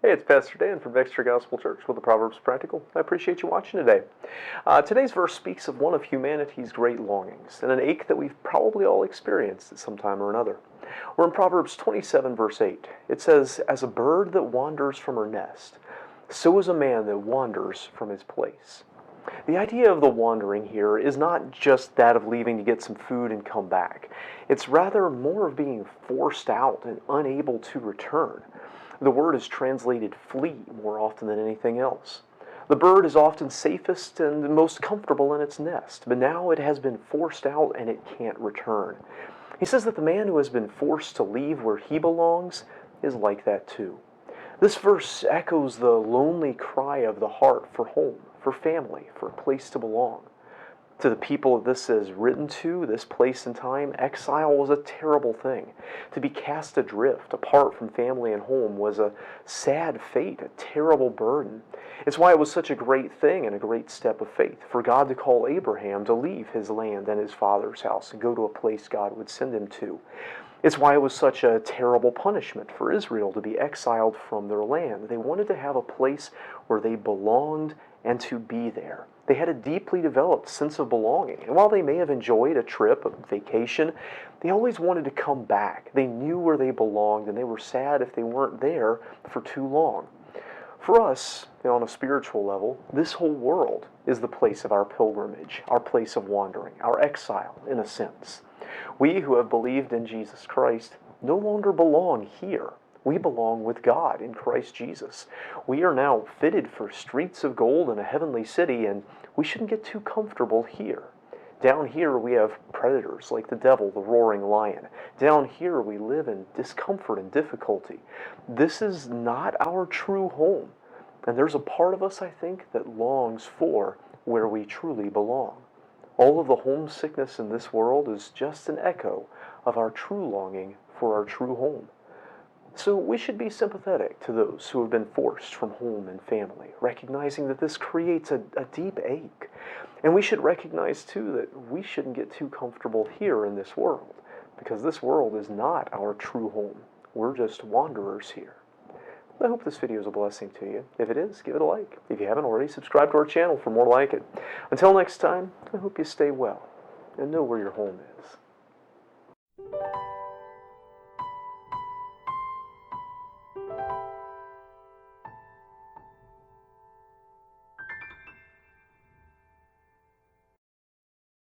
Hey, it's Pastor Dan from Dexter Gospel Church with the Proverbs Practical. I appreciate you watching today. Today's verse speaks of one of humanity's great longings and an ache that we've probably all experienced at some time or another. We're in Proverbs 27, verse 8. It says, "As a bird that wanders from her nest, so is a man that wanders from his place." The idea of the wandering here is not just that of leaving to get some food and come back. It's rather more of being forced out and unable to return. The word is translated flee more often than anything else. The bird is often safest and most comfortable in its nest, but now it has been forced out and it can't return. He says that the man who has been forced to leave where he belongs is like that too. This verse echoes the lonely cry of the heart for home, for family, for a place to belong. To the people this is written to, this place and time, exile was a terrible thing. To be cast adrift, apart from family and home, was a sad fate, a terrible burden. It's why it was such a great thing and a great step of faith for God to call Abraham to leave his land and his father's house and go to a place God would send him to. It's why it was such a terrible punishment for Israel to be exiled from their land. They wanted to have a place where they belonged and to be there. They had a deeply developed sense of belonging, and while they may have enjoyed a trip, a vacation, they always wanted to come back. They knew where they belonged, and they were sad if they weren't there for too long. For us, on a spiritual level, this whole world is the place of our pilgrimage, our place of wandering, our exile, in a sense. We who have believed in Jesus Christ no longer belong here. We belong with God in Christ Jesus. We are now fitted for streets of gold in a heavenly city, and we shouldn't get too comfortable here. Down here we have predators like the devil, the roaring lion. Down here we live in discomfort and difficulty. This is not our true home. And there's a part of us, I think, that longs for where we truly belong. All of the homesickness in this world is just an echo of our true longing for our true home. So we should be sympathetic to those who have been forced from home and family, recognizing that this creates a deep ache. And we should recognize, too, that we shouldn't get too comfortable here in this world, because this world is not our true home. We're just wanderers here. I hope this video is a blessing to you. If it is, give it a like. If you haven't already, subscribe to our channel for more like it. Until next time, I hope you stay well and know where your home is.